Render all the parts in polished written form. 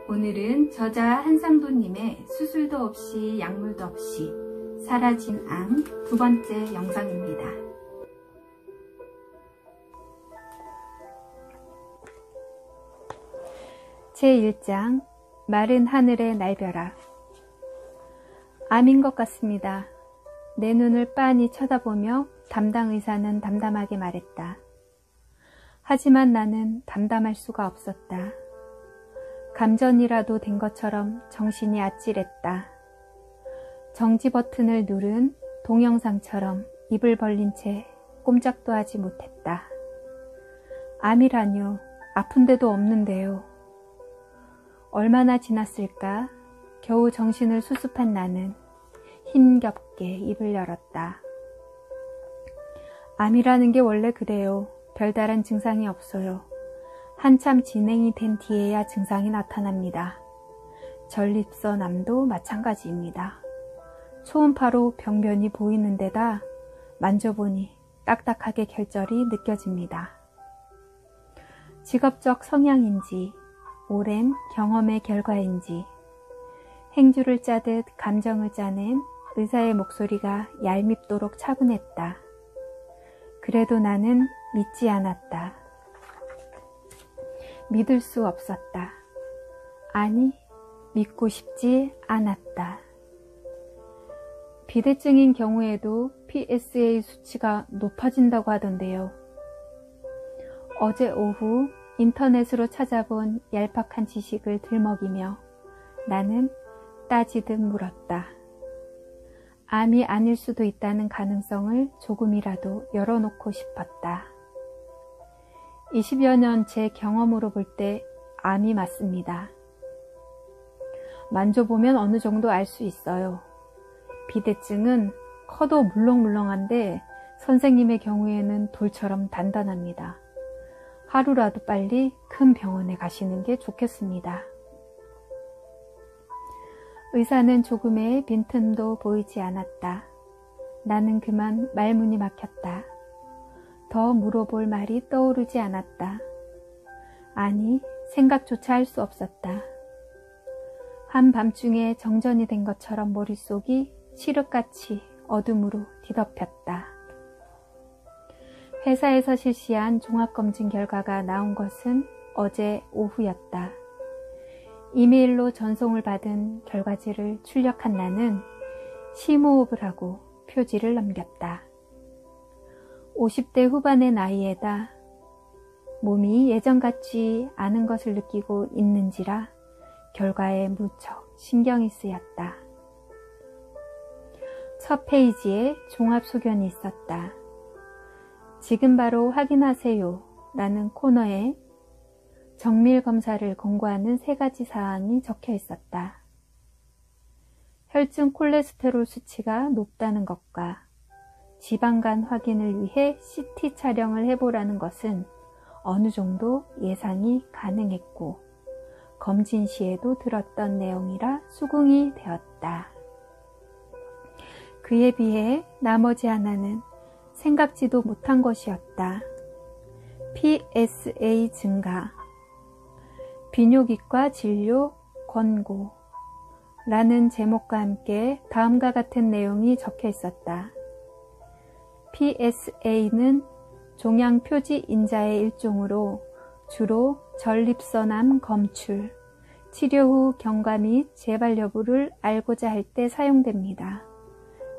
오늘은 저자 한상도님의 수술도 없이 약물도 없이 사라진 암 두 번째 영상입니다. 제1장 마른 하늘의 날벼락. 암인 것 같습니다. 내 눈을 빤히 쳐다보며 담당 의사는 담담하게 말했다. 하지만 나는 담담할 수가 없었다. 감전이라도 된 것처럼 정신이 아찔했다. 정지 버튼을 누른 동영상처럼 입을 벌린 채 꼼짝도 하지 못했다. 암이라뇨. 아픈 데도 없는데요. 얼마나 지났을까? 겨우 정신을 수습한 나는 힘겹게 입을 열었다. 암이라는 게 원래 그래요. 별다른 증상이 없어요. 한참 진행이 된 뒤에야 증상이 나타납니다. 전립선 암도 마찬가지입니다. 초음파로 병변이 보이는 데다 만져보니 딱딱하게 결절이 느껴집니다. 직업적 성향인지 오랜 경험의 결과인지 행주를 짜듯 감정을 짜낸 의사의 목소리가 얄밉도록 차분했다. 그래도 나는 믿지 않았다. 믿을 수 없었다. 아니, 믿고 싶지 않았다. 비대증인 경우에도 PSA 수치가 높아진다고 하던데요. 어제 오후 인터넷으로 찾아본 얄팍한 지식을 들먹이며 나는 따지듯 물었다. 암이 아닐 수도 있다는 가능성을 조금이라도 열어놓고 싶었다. 20여 년 제 경험으로 볼 때 암이 맞습니다. 만져보면 어느 정도 알 수 있어요. 비대증은 커도 물렁물렁한데 선생님의 경우에는 돌처럼 단단합니다. 하루라도 빨리 큰 병원에 가시는 게 좋겠습니다. 의사는 조금의 빈틈도 보이지 않았다. 나는 그만 말문이 막혔다. 더 물어볼 말이 떠오르지 않았다. 아니, 생각조차 할 수 없었다. 한밤중에 정전이 된 것처럼 머릿속이 칠흑같이 어둠으로 뒤덮였다. 회사에서 실시한 종합검진 결과가 나온 것은 어제 오후였다. 이메일로 전송을 받은 결과지를 출력한 나는 심호흡을 하고 표지를 넘겼다. 50대 후반의 나이에다 몸이 예전 같지 않은 것을 느끼고 있는지라 결과에 무척 신경이 쓰였다. 첫 페이지에 종합소견이 있었다. 지금 바로 확인하세요 라는 코너에 정밀검사를 권고하는 3가지 사항이 적혀 있었다. 혈중 콜레스테롤 수치가 높다는 것과 지방간 확인을 위해 CT 촬영을 해보라는 것은 어느 정도 예상이 가능했고 검진 시에도 들었던 내용이라 수긍이 되었다. 그에 비해 나머지 하나는 생각지도 못한 것이었다. PSA 증가, 비뇨기과 진료 권고 라는 제목과 함께 다음과 같은 내용이 적혀 있었다. PSA는 종양표지 인자의 일종으로 주로 전립선암 검출, 치료 후 경과 및 재발 여부를 알고자 할 때 사용됩니다.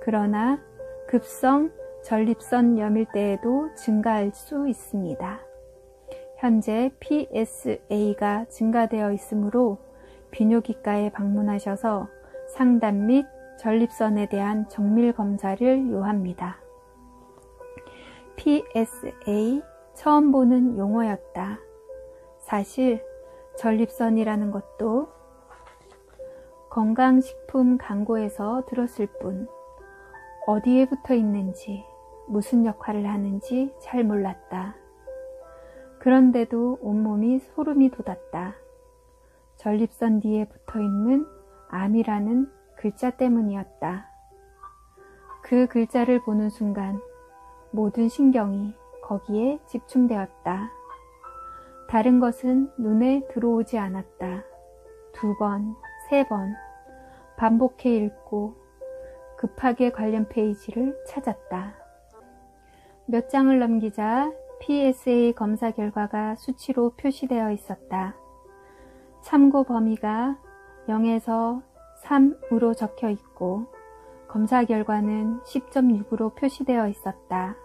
그러나 급성 전립선 염일 때에도 증가할 수 있습니다. 현재 PSA가 증가되어 있으므로 비뇨기과에 방문하셔서 상담 및 전립선에 대한 정밀 검사를 요합니다. PSA 처음 보는 용어였다. 사실 전립선이라는 것도 건강식품 광고에서 들었을 뿐 어디에 붙어 있는지 무슨 역할을 하는지 잘 몰랐다. 그런데도 온몸이 소름이 돋았다. 전립선 뒤에 붙어있는 암이라는 글자 때문이었다. 그 글자를 보는 순간 모든 신경이 거기에 집중되었다. 다른 것은 눈에 들어오지 않았다. 2번, 3번 반복해 읽고 급하게 관련 페이지를 찾았다. 몇 장을 넘기자 PSA 검사 결과가 수치로 표시되어 있었다. 참고 범위가 0에서 3으로 적혀 있고 검사 결과는 10.6으로 표시되어 있었다.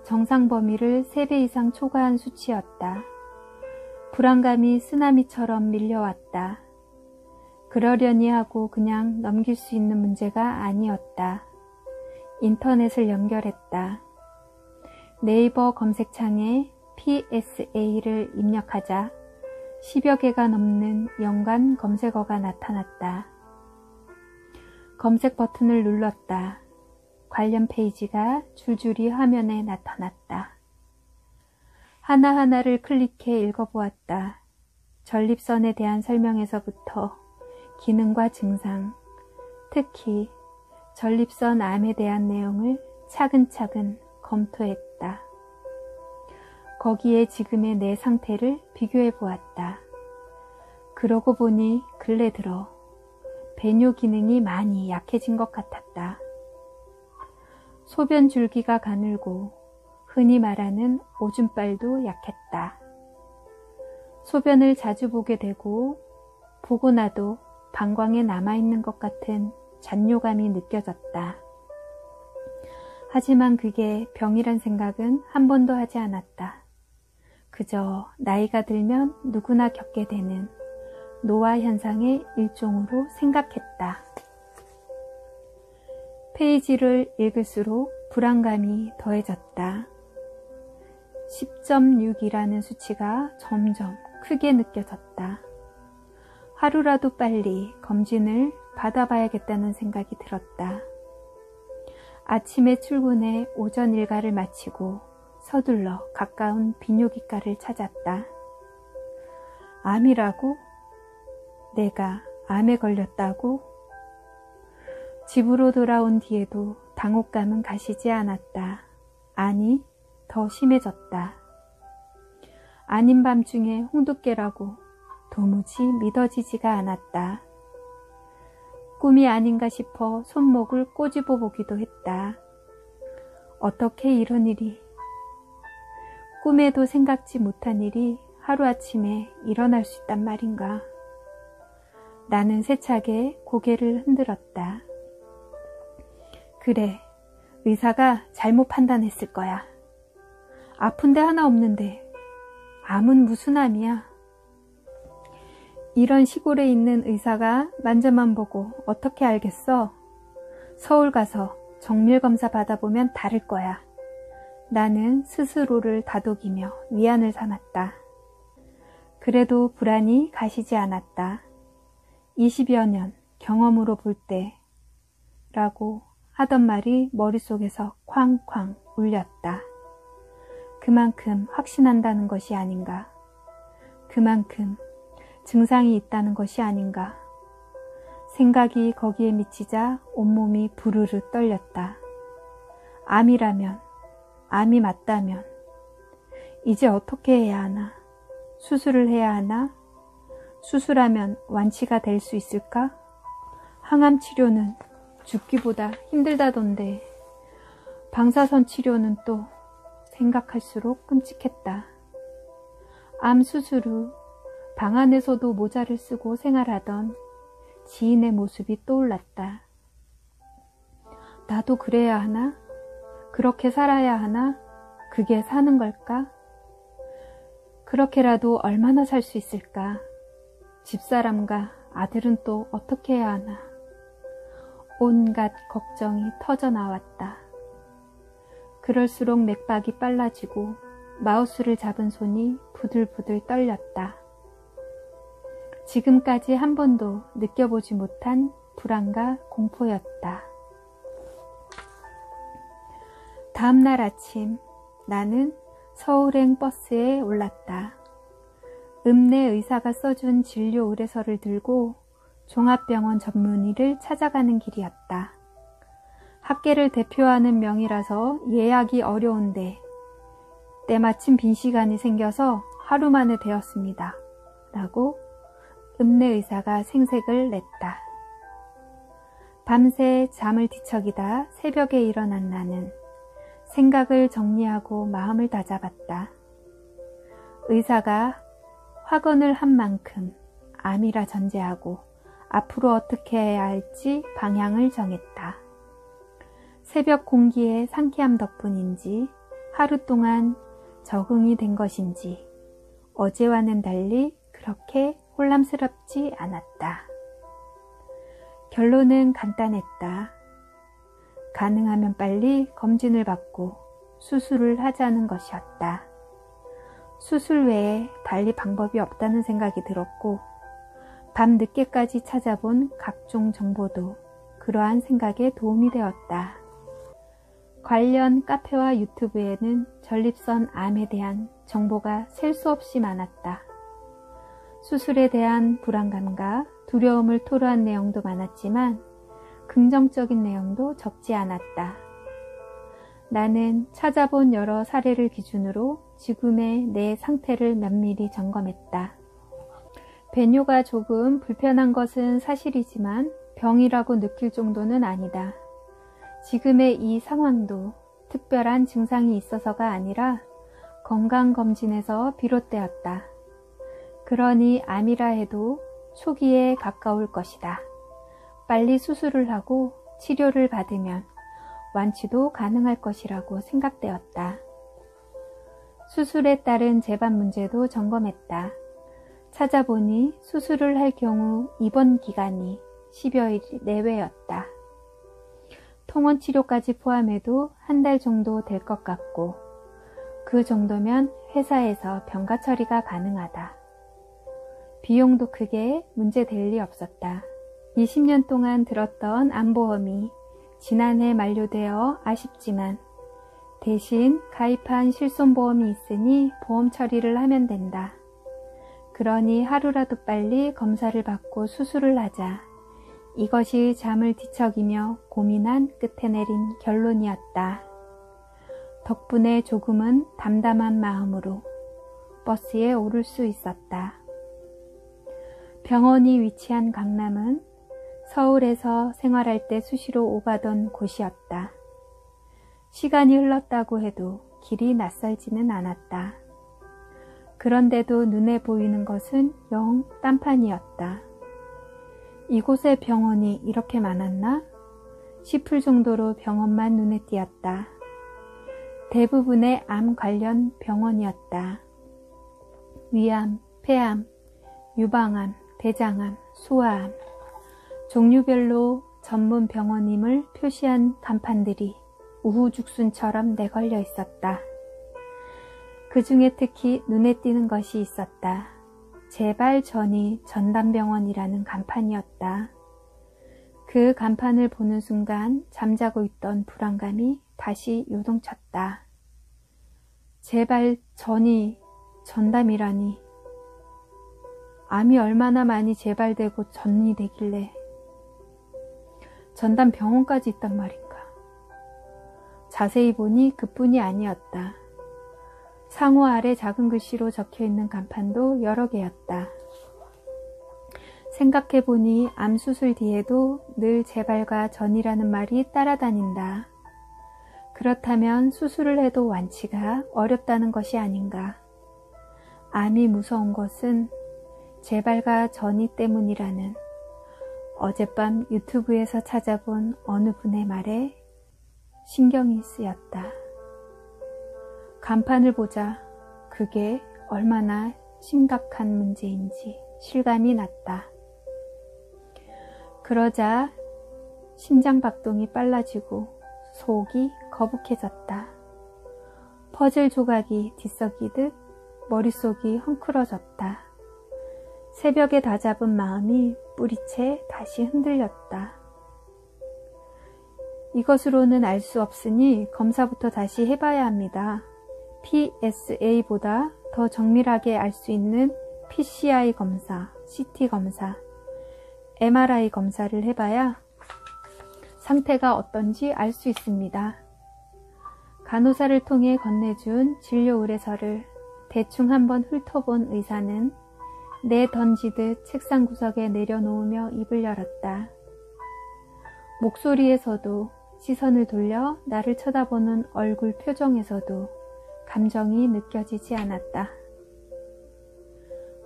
정상 범위를 3배 이상 초과한 수치였다. 불안감이 쓰나미처럼 밀려왔다. 그러려니 하고 그냥 넘길 수 있는 문제가 아니었다. 인터넷을 연결했다. 네이버 검색창에 PSA를 입력하자 10여 개가 넘는 연관 검색어가 나타났다. 검색 버튼을 눌렀다. 관련 페이지가 줄줄이 화면에 나타났다. 하나하나를 클릭해 읽어보았다. 전립선에 대한 설명에서부터 기능과 증상, 특히 전립선 암에 대한 내용을 차근차근 검토했다. 거기에 지금의 내 상태를 비교해 보았다. 그러고 보니 근래 들어 배뇨 기능이 많이 약해진 것 같았다. 소변 줄기가 가늘고 흔히 말하는 오줌빨도 약했다. 소변을 자주 보게 되고 보고 나도 방광에 남아있는 것 같은 잔뇨감이 느껴졌다. 하지만 그게 병이란 생각은 한 번도 하지 않았다. 그저 나이가 들면 누구나 겪게 되는 노화 현상의 일종으로 생각했다. 페이지를 읽을수록 불안감이 더해졌다. 10.6이라는 수치가 점점 크게 느껴졌다. 하루라도 빨리 검진을 받아봐야겠다는 생각이 들었다. 아침에 출근해 오전 일과를 마치고 서둘러 가까운 비뇨기과를 찾았다. 암이라고? 내가 암에 걸렸다고? 집으로 돌아온 뒤에도 당혹감은 가시지 않았다. 아니, 더 심해졌다. 아닌 밤중에 홍두깨라고 도무지 믿어지지가 않았다. 꿈이 아닌가 싶어 손목을 꼬집어 보기도 했다. 어떻게 이런 일이, 꿈에도 생각지 못한 일이 하루아침에 일어날 수 있단 말인가. 나는 세차게 고개를 흔들었다. 그래, 의사가 잘못 판단했을 거야. 아픈 데 하나 없는데 암은 무슨 암이야. 이런 시골에 있는 의사가 만져만 보고 어떻게 알겠어? 서울 가서 정밀검사 받아보면 다를 거야. 나는 스스로를 다독이며 위안을 삼았다. 그래도 불안이 가시지 않았다. 20여 년 경험으로 볼 때 라고 하던 말이 머릿속에서 쾅쾅 울렸다. 그만큼 확신한다는 것이 아닌가. 그만큼 증상이 있다는 것이 아닌가. 생각이 거기에 미치자 온몸이 부르르 떨렸다. 암이라면, 암이 맞다면 이제 어떻게 해야 하나? 수술을 해야 하나? 수술하면 완치가 될 수 있을까? 항암 치료는 죽기보다 힘들다던데 방사선 치료는 또 생각할수록 끔찍했다. 암 수술 후 방 안에서도 모자를 쓰고 생활하던 지인의 모습이 떠올랐다. 나도 그래야 하나? 그렇게 살아야 하나? 그게 사는 걸까? 그렇게라도 얼마나 살 수 있을까? 집사람과 아들은 또 어떻게 해야 하나? 온갖 걱정이 터져 나왔다. 그럴수록 맥박이 빨라지고 마우스를 잡은 손이 부들부들 떨렸다. 지금까지 한 번도 느껴보지 못한 불안과 공포였다. 다음날 아침 나는 서울행 버스에 올랐다. 읍내 의사가 써준 진료 의뢰서를 들고 종합병원 전문의를 찾아가는 길이었다. 학계를 대표하는 명이라서 예약이 어려운데 때마침 빈 시간이 생겨서 하루 만에 되었습니다. 라고 읍내 의사가 생색을 냈다. 밤새 잠을 뒤척이다 새벽에 일어난 나는 생각을 정리하고 마음을 다잡았다. 의사가 확언을 한 만큼 암이라 전제하고 앞으로 어떻게 해야 할지 방향을 정했다. 새벽 공기의 상쾌함 덕분인지 하루 동안 적응이 된 것인지 어제와는 달리 그렇게 혼란스럽지 않았다. 결론은 간단했다. 가능하면 빨리 검진을 받고 수술을 하자는 것이었다. 수술 외에 달리 방법이 없다는 생각이 들었고 밤 늦게까지 찾아본 각종 정보도 그러한 생각에 도움이 되었다. 관련 카페와 유튜브에는 전립선 암에 대한 정보가 셀 수 없이 많았다. 수술에 대한 불안감과 두려움을 토로한 내용도 많았지만 긍정적인 내용도 적지 않았다. 나는 찾아본 여러 사례를 기준으로 지금의 내 상태를 면밀히 점검했다. 배뇨가 조금 불편한 것은 사실이지만 병이라고 느낄 정도는 아니다. 지금의 이 상황도 특별한 증상이 있어서가 아니라 건강검진에서 비롯되었다. 그러니 암이라 해도 초기에 가까울 것이다. 빨리 수술을 하고 치료를 받으면 완치도 가능할 것이라고 생각되었다. 수술에 따른 재반 문제도 점검했다. 찾아보니 수술을 할 경우 입원 기간이 10여일 내외였다. 통원 치료까지 포함해도 한 달 정도 될 것 같고 그 정도면 회사에서 병가 처리가 가능하다. 비용도 크게 문제될 리 없었다. 20년 동안 들었던 암보험이 지난해 만료되어 아쉽지만 대신 가입한 실손보험이 있으니 보험 처리를 하면 된다. 그러니 하루라도 빨리 검사를 받고 수술을 하자. 이것이 잠을 뒤척이며 고민한 끝에 내린 결론이었다. 덕분에 조금은 담담한 마음으로 버스에 오를 수 있었다. 병원이 위치한 강남은 서울에서 생활할 때 수시로 오가던 곳이었다. 시간이 흘렀다고 해도 길이 낯설지는 않았다. 그런데도 눈에 보이는 것은 영 딴판이었다. 이곳에 병원이 이렇게 많았나 싶을 정도로 병원만 눈에 띄었다. 대부분의 암 관련 병원이었다. 위암, 폐암, 유방암, 대장암, 소아암, 종류별로 전문 병원임을 표시한 간판들이 우후죽순처럼 내걸려 있었다. 그 중에 특히 눈에 띄는 것이 있었다. 제발 전이 전담병원이라는 간판이었다. 그 간판을 보는 순간 잠자고 있던 불안감이 다시 요동쳤다. 제발 전이 전담이라니. 암이 얼마나 많이 재발되고 전이 되길래 전담 병원까지 있단 말인가. 자세히 보니 그뿐이 아니었다. 상호 아래 작은 글씨로 적혀있는 간판도 여러 개였다. 생각해보니 암 수술 뒤에도 늘 재발과 전이라는 말이 따라다닌다. 그렇다면 수술을 해도 완치가 어렵다는 것이 아닌가. 암이 무서운 것은 재발과 전이 때문이라는 어젯밤 유튜브에서 찾아본 어느 분의 말에 신경이 쓰였다. 간판을 보자 그게 얼마나 심각한 문제인지 실감이 났다. 그러자 심장박동이 빨라지고 속이 거북해졌다. 퍼즐 조각이 뒤섞이듯 머릿속이 헝클어졌다. 새벽에 다잡은 마음이 뿌리채 다시 흔들렸다. 이것으로는 알 수 없으니 검사부터 다시 해봐야 합니다. PSA보다 더 정밀하게 알 수 있는 PCI 검사, CT 검사, MRI 검사를 해봐야 상태가 어떤지 알 수 있습니다. 간호사를 통해 건네준 진료 의뢰서를 대충 한번 훑어본 의사는 내 던지듯 책상 구석에 내려놓으며 입을 열었다. 목소리에서도 시선을 돌려 나를 쳐다보는 얼굴 표정에서도 감정이 느껴지지 않았다.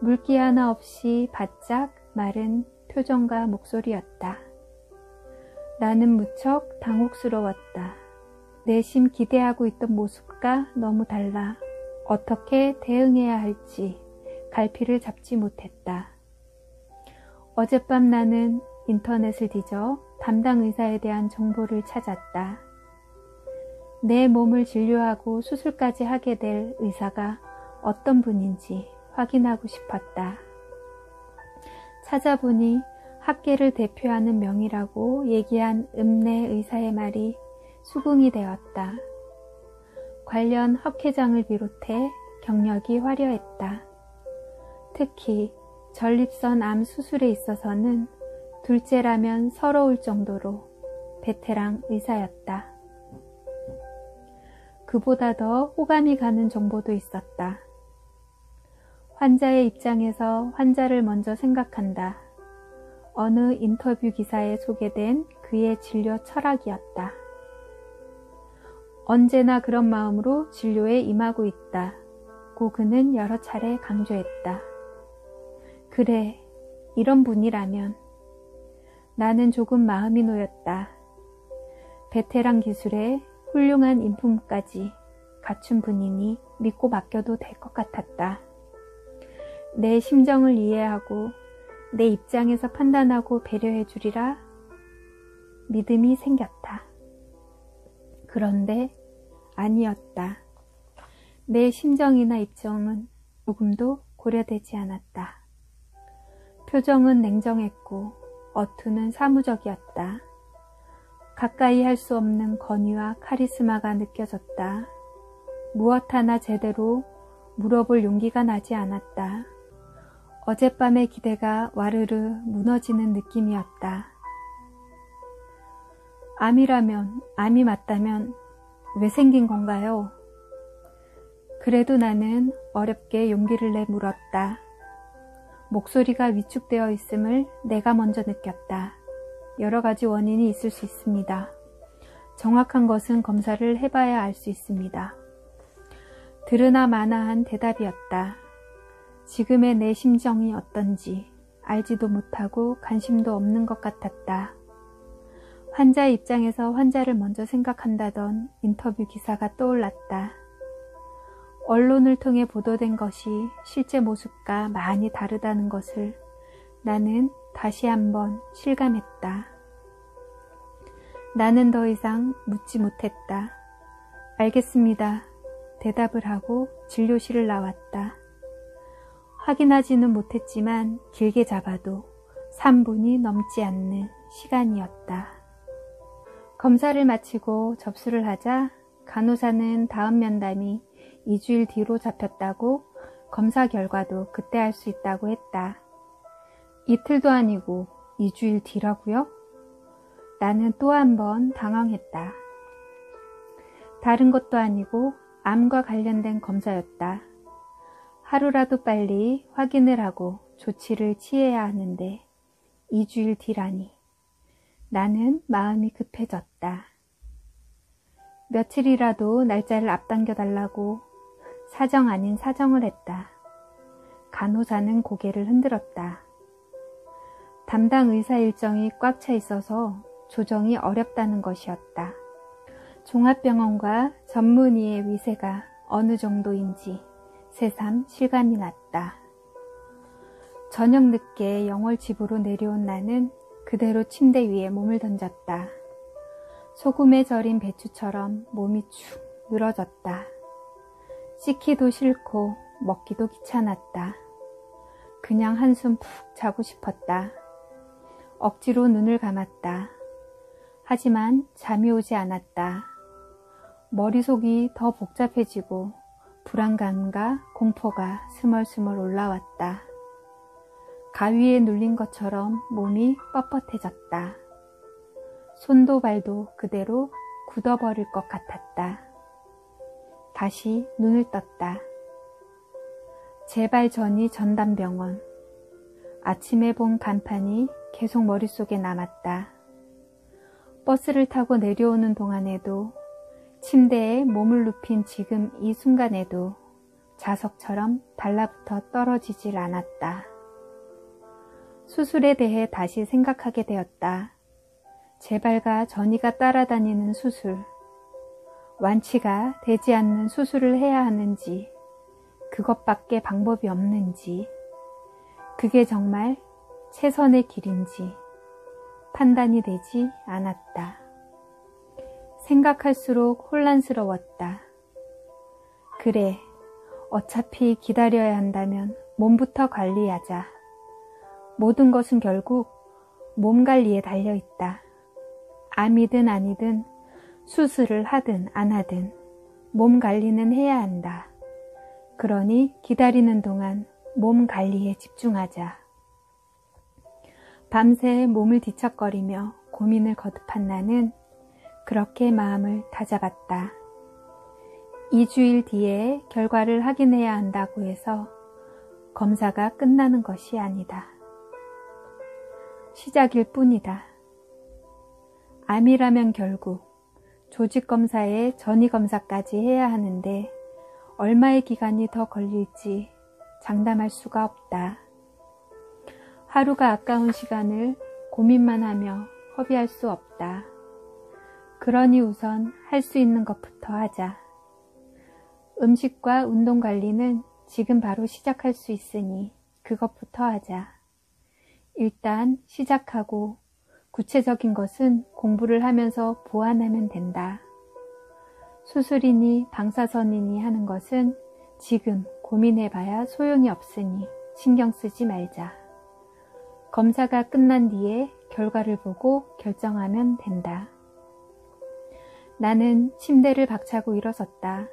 물기 하나 없이 바짝 마른 표정과 목소리였다. 나는 무척 당혹스러웠다. 내심 기대하고 있던 모습과 너무 달라 어떻게 대응해야 할지 갈피를 잡지 못했다. 어젯밤 나는 인터넷을 뒤져 담당 의사에 대한 정보를 찾았다. 내 몸을 진료하고 수술까지 하게 될 의사가 어떤 분인지 확인하고 싶었다. 찾아보니 학계를 대표하는 명의라고 얘기한 읍내 의사의 말이 수긍이 되었다. 관련 학회장을 비롯해 경력이 화려했다. 특히 전립선 암 수술에 있어서는 둘째라면 서러울 정도로 베테랑 의사였다. 그보다 더 호감이 가는 정보도 있었다. 환자의 입장에서 환자를 먼저 생각한다. 어느 인터뷰 기사에 소개된 그의 진료 철학이었다. 언제나 그런 마음으로 진료에 임하고 있다고 그는 여러 차례 강조했다. 그래, 이런 분이라면. 나는 조금 마음이 놓였다. 베테랑 기술에 훌륭한 인품까지 갖춘 분이니 믿고 맡겨도 될 것 같았다. 내 심정을 이해하고 내 입장에서 판단하고 배려해 주리라 믿음이 생겼다. 그런데 아니었다. 내 심정이나 입장은 조금도 고려되지 않았다. 표정은 냉정했고 어투는 사무적이었다. 가까이 할 수 없는 건의와 카리스마가 느껴졌다. 무엇 하나 제대로 물어볼 용기가 나지 않았다. 어젯밤의 기대가 와르르 무너지는 느낌이었다. 암이 맞다면 왜 생긴 건가요? 그래도 나는 어렵게 용기를 내 물었다. 목소리가 위축되어 있음을 내가 먼저 느꼈다. 여러 가지 원인이 있을 수 있습니다. 정확한 것은 검사를 해봐야 알 수 있습니다. 들으나 마나한 대답이었다. 지금의 내 심정이 어떤지 알지도 못하고 관심도 없는 것 같았다. 환자의 입장에서 환자를 먼저 생각한다던 인터뷰 기사가 떠올랐다. 언론을 통해 보도된 것이 실제 모습과 많이 다르다는 것을 나는 다시 한번 실감했다. 나는 더 이상 묻지 못했다. 알겠습니다. 대답을 하고 진료실을 나왔다. 확인하지는 못했지만 길게 잡아도 3분이 넘지 않는 시간이었다. 검사를 마치고 접수를 하자 간호사는 다음 면담이 2주일 뒤로 잡혔다고 검사 결과도 그때 알 수 있다고 했다. 이틀도 아니고 2주일 뒤라고요? 나는 또 한 번 당황했다. 다른 것도 아니고 암과 관련된 검사였다. 하루라도 빨리 확인을 하고 조치를 취해야 하는데 2주일 뒤라니. 나는 마음이 급해졌다. 며칠이라도 날짜를 앞당겨달라고 사정 아닌 사정을 했다. 간호사는 고개를 흔들었다. 담당 의사 일정이 꽉 차 있어서 조정이 어렵다는 것이었다. 종합병원과 전문의의 위세가 어느 정도인지 새삼 실감이 났다. 저녁 늦게 영월집으로 내려온 나는 그대로 침대 위에 몸을 던졌다. 소금에 절인 배추처럼 몸이 축 늘어졌다. 씻기도 싫고 먹기도 귀찮았다. 그냥 한숨 푹 자고 싶었다. 억지로 눈을 감았다. 하지만 잠이 오지 않았다. 머릿속이 더 복잡해지고 불안감과 공포가 스멀스멀 올라왔다. 가위에 눌린 것처럼 몸이 뻣뻣해졌다. 손도 발도 그대로 굳어버릴 것 같았다. 다시 눈을 떴다. 제발 전이 전담병원, 아침에 본 간판이 계속 머릿속에 남았다. 버스를 타고 내려오는 동안에도, 침대에 몸을 눕힌 지금 이 순간에도 자석처럼 달라붙어 떨어지질 않았다. 수술에 대해 다시 생각하게 되었다. 재발과 전이가 따라다니는 수술, 완치가 되지 않는 수술을 해야 하는지, 그것밖에 방법이 없는지, 그게 정말 최선의 길인지 판단이 되지 않았다. 생각할수록 혼란스러웠다. 그래, 어차피 기다려야 한다면 몸부터 관리하자. 모든 것은 결국 몸 관리에 달려있다. 암이든 아니든 수술을 하든 안 하든 몸 관리는 해야 한다. 그러니 기다리는 동안 몸 관리에 집중하자. 밤새 몸을 뒤척거리며 고민을 거듭한 나는 그렇게 마음을 다잡았다. 2주일 뒤에 결과를 확인해야 한다고 해서 검사가 끝나는 것이 아니다. 시작일 뿐이다. 암이라면 결국 조직검사에 전이검사까지 해야 하는데 얼마의 기간이 더 걸릴지 장담할 수가 없다. 하루가 아까운 시간을 고민만 하며 허비할 수 없다. 그러니 우선 할 수 있는 것부터 하자. 음식과 운동 관리는 지금 바로 시작할 수 있으니 그것부터 하자. 일단 시작하고 구체적인 것은 공부를 하면서 보완하면 된다. 수술이니 방사선이니 하는 것은 지금 고민해봐야 소용이 없으니 신경 쓰지 말자. 검사가 끝난 뒤에 결과를 보고 결정하면 된다. 나는 침대를 박차고 일어섰다.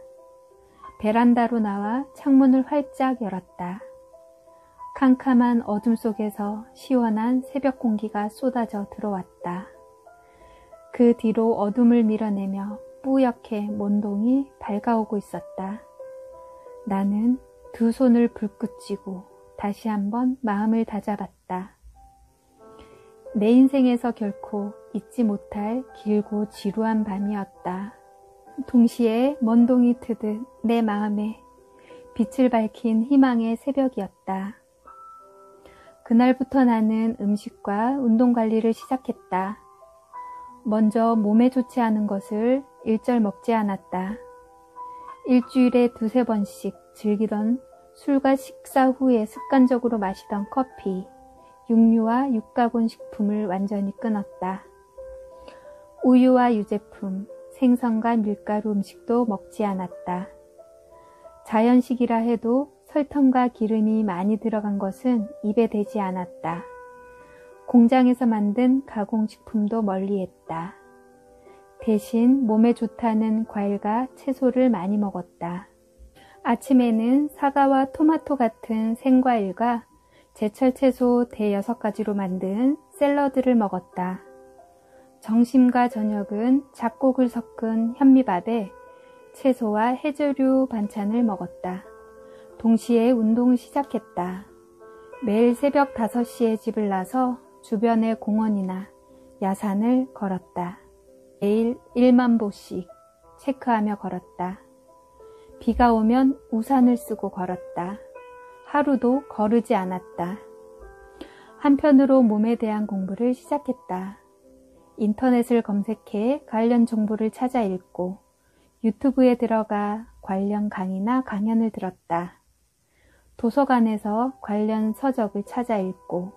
베란다로 나와 창문을 활짝 열었다. 캄캄한 어둠 속에서 시원한 새벽 공기가 쏟아져 들어왔다. 그 뒤로 어둠을 밀어내며 뿌옇게 mon동이 밝아오고 있었다. 나는 두 손을 불끈 쥐고 다시 한번 마음을 다잡았다. 내 인생에서 결코 잊지 못할 길고 지루한 밤이었다. 동시에 mon동이 트듯 내 마음에 빛을 밝힌 희망의 새벽이었다. 그날부터 나는 음식과 운동 관리를 시작했다. 먼저 몸에 좋지 않은 것을 일절 먹지 않았다. 일주일에 두세 번씩 즐기던 술과 식사 후에 습관적으로 마시던 커피, 육류와 육가공 식품을 완전히 끊었다. 우유와 유제품, 생선과 밀가루 음식도 먹지 않았다. 자연식이라 해도 설탕과 기름이 많이 들어간 것은 입에 대지 않았다. 공장에서 만든 가공식품도 멀리했다. 대신 몸에 좋다는 과일과 채소를 많이 먹었다. 아침에는 사과와 토마토 같은 생과일과 제철 채소 대여섯 가지로 만든 샐러드를 먹었다. 점심과 저녁은 잡곡을 섞은 현미밥에 채소와 해조류 반찬을 먹었다. 동시에 운동을 시작했다. 매일 새벽 5시에 집을 나서 주변의 공원이나 야산을 걸었다. 매일 1만 보씩 체크하며 걸었다. 비가 오면 우산을 쓰고 걸었다. 하루도 거르지 않았다. 한편으로 몸에 대한 공부를 시작했다. 인터넷을 검색해 관련 정보를 찾아 읽고 유튜브에 들어가 관련 강의나 강연을 들었다. 도서관에서 관련 서적을 찾아 읽고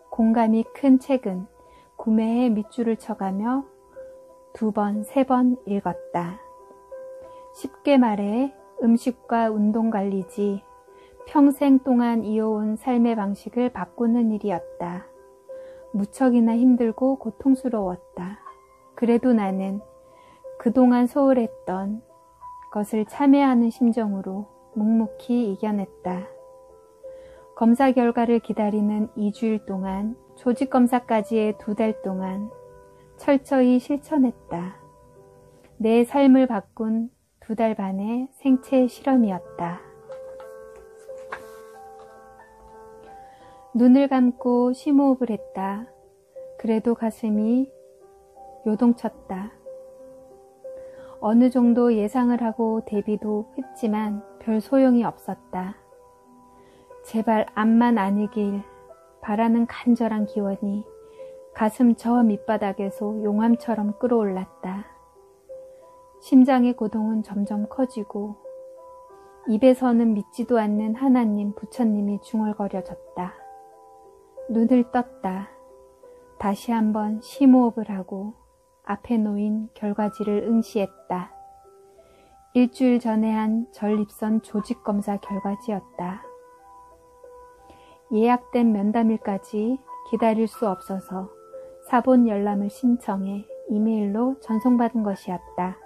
공감이 큰 책은 구매해 밑줄을 쳐가며 2번, 3번 읽었다. 쉽게 말해 음식과 운동 관리지 평생 동안 이어온 삶의 방식을 바꾸는 일이었다. 무척이나 힘들고 고통스러웠다. 그래도 나는 그동안 소홀했던 것을 참회하는 심정으로 묵묵히 이겨냈다. 검사 결과를 기다리는 2주일 동안, 조직검사까지의 2달 동안 철저히 실천했다. 내 삶을 바꾼 2달 반의 생체 실험이었다. 눈을 감고 심호흡을 했다. 그래도 가슴이 요동쳤다. 어느 정도 예상을 하고 대비도 했지만 별 소용이 없었다. 제발 암만 아니길 바라는 간절한 기원이 가슴 저 밑바닥에서 용암처럼 끌어올랐다. 심장의 고통은 점점 커지고 입에서는 믿지도 않는 하나님, 부처님이 중얼거려졌다. 눈을 떴다. 다시 한번 심호흡을 하고 앞에 놓인 결과지를 응시했다. 일주일 전에 한 전립선 조직검사 결과지였다. 예약된 면담일까지 기다릴 수 없어서 사본 열람을 신청해 이메일로 전송받은 것이었다.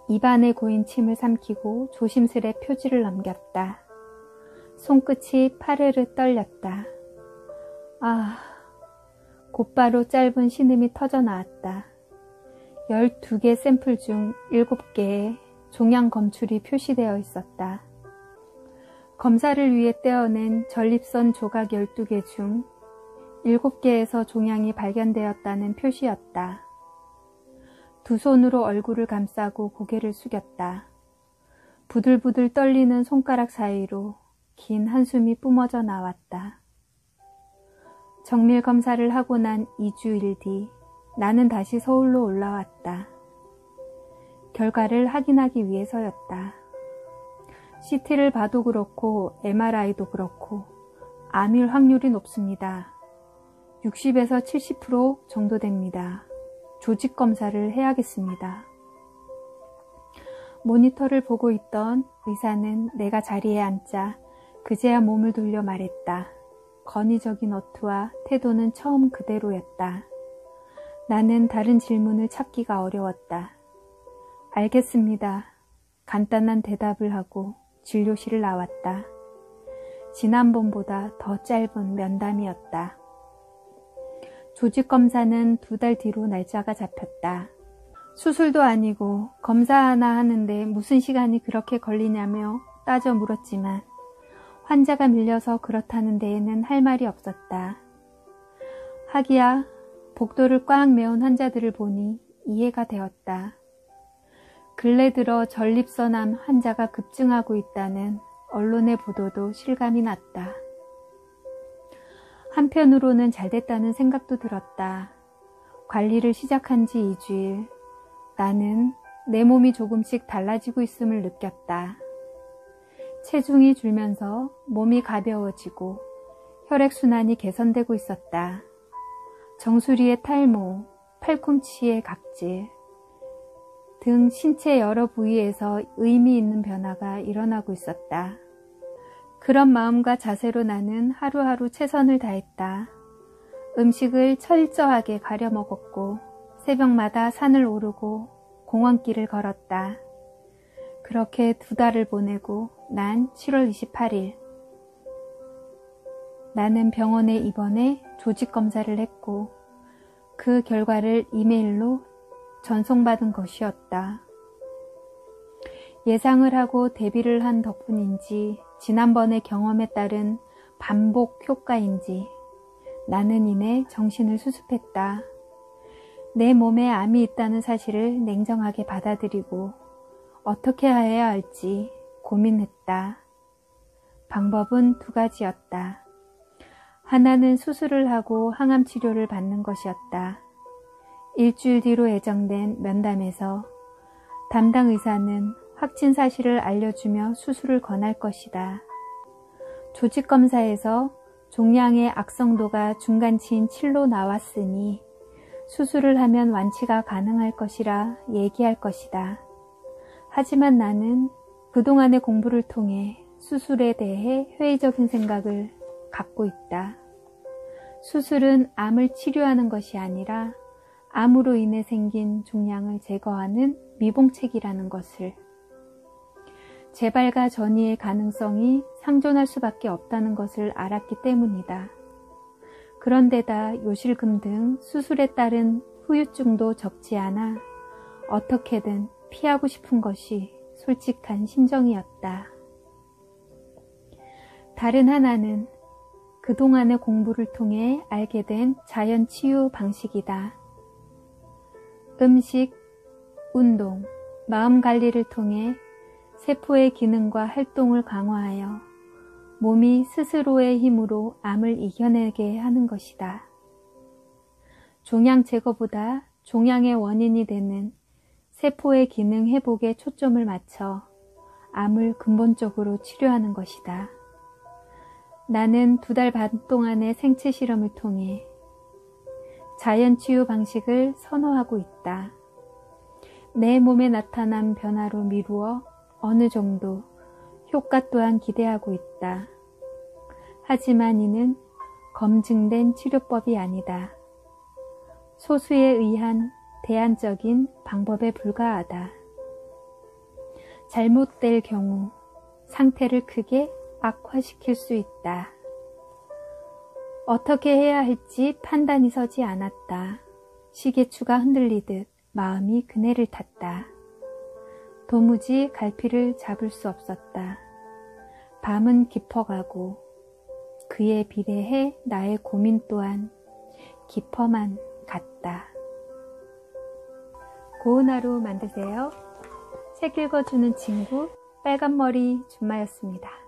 입안에 고인 침을 삼키고 조심스레 표지를 넘겼다. 손끝이 파르르 떨렸다. 곧바로 짧은 신음이 터져 나왔다. 12개 샘플 중 7개에 종양 검출이 표시되어 있었다. 검사를 위해 떼어낸 전립선 조각 12개 중 7개에서 종양이 발견되었다는 표시였다. 두 손으로 얼굴을 감싸고 고개를 숙였다. 부들부들 떨리는 손가락 사이로 긴 한숨이 뿜어져 나왔다. 정밀 검사를 하고 난 2주일 뒤 나는 다시 서울로 올라왔다. 결과를 확인하기 위해서였다. CT를 봐도 그렇고 MRI도 그렇고 암일 확률이 높습니다. 60에서 70% 정도 됩니다. 조직 검사를 해야겠습니다. 모니터를 보고 있던 의사는 내가 자리에 앉자 그제야 몸을 돌려 말했다. 건의적인 어투와 태도는 처음 그대로였다. 나는 다른 질문을 찾기가 어려웠다. 알겠습니다. 간단한 대답을 하고 진료실을 나왔다. 지난번보다 더 짧은 면담이었다. 조직검사는 2달 뒤로 날짜가 잡혔다. 수술도 아니고 검사 하나 하는데 무슨 시간이 그렇게 걸리냐며 따져 물었지만 환자가 밀려서 그렇다는 데에는 할 말이 없었다. 하기야 복도를 꽉 메운 환자들을 보니 이해가 되었다. 근래 들어 전립선암 환자가 급증하고 있다는 언론의 보도도 실감이 났다. 한편으로는 잘됐다는 생각도 들었다. 관리를 시작한 지 2주일, 나는 내 몸이 조금씩 달라지고 있음을 느꼈다. 체중이 줄면서 몸이 가벼워지고 혈액순환이 개선되고 있었다. 정수리의 탈모, 팔꿈치의 각질 등 신체 여러 부위에서 의미 있는 변화가 일어나고 있었다. 그런 마음과 자세로 나는 하루하루 최선을 다했다. 음식을 철저하게 가려 먹었고 새벽마다 산을 오르고 공원길을 걸었다. 그렇게 2달을 보내고 난 7월 28일 나는 병원에 입원해 조직검사를 했고 그 결과를 이메일로 전송받은 것이었다. 예상을 하고 대비를 한 덕분인지 지난번의 경험에 따른 반복 효과인지 나는 이내 정신을 수습했다. 내 몸에 암이 있다는 사실을 냉정하게 받아들이고 어떻게 해야 할지 고민했다. 방법은 2가지였다. 하나는 수술을 하고 항암 치료를 받는 것이었다. 일주일 뒤로 예정된 면담에서 담당 의사는 확진 사실을 알려주며 수술을 권할 것이다. 조직검사에서 종양의 악성도가 중간치인 7로 나왔으니 수술을 하면 완치가 가능할 것이라 얘기할 것이다. 하지만 나는 그동안의 공부를 통해 수술에 대해 회의적인 생각을 갖고 있다. 수술은 암을 치료하는 것이 아니라 암으로 인해 생긴 종양을 제거하는 미봉책이라는 것을, 재발과 전이의 가능성이 상존할 수밖에 없다는 것을 알았기 때문이다. 그런데다 요실금 등 수술에 따른 후유증도 적지 않아 어떻게든 피하고 싶은 것이 솔직한 심정이었다. 다른 하나는 그동안의 공부를 통해 알게 된 자연 치유 방식이다. 음식, 운동, 마음 관리를 통해 세포의 기능과 활동을 강화하여 몸이 스스로의 힘으로 암을 이겨내게 하는 것이다. 종양 제거보다 종양의 원인이 되는 세포의 기능 회복에 초점을 맞춰 암을 근본적으로 치료하는 것이다. 나는 2달 반 동안의 생체 실험을 통해 자연치유 방식을 선호하고 있다. 내 몸에 나타난 변화로 미루어 어느 정도 효과 또한 기대하고 있다. 하지만 이는 검증된 치료법이 아니다. 소수에 의한 대안적인 방법에 불과하다. 잘못될 경우 상태를 크게 악화시킬 수 있다. 어떻게 해야 할지 판단이 서지 않았다. 시계추가 흔들리듯 마음이 그네를 탔다. 도무지 갈피를 잡을 수 없었다. 밤은 깊어가고 그에 비례해 나의 고민 또한 깊어만 갔다. 고운 하루 만드세요. 책 읽어주는 친구 빨간머리 준마였습니다.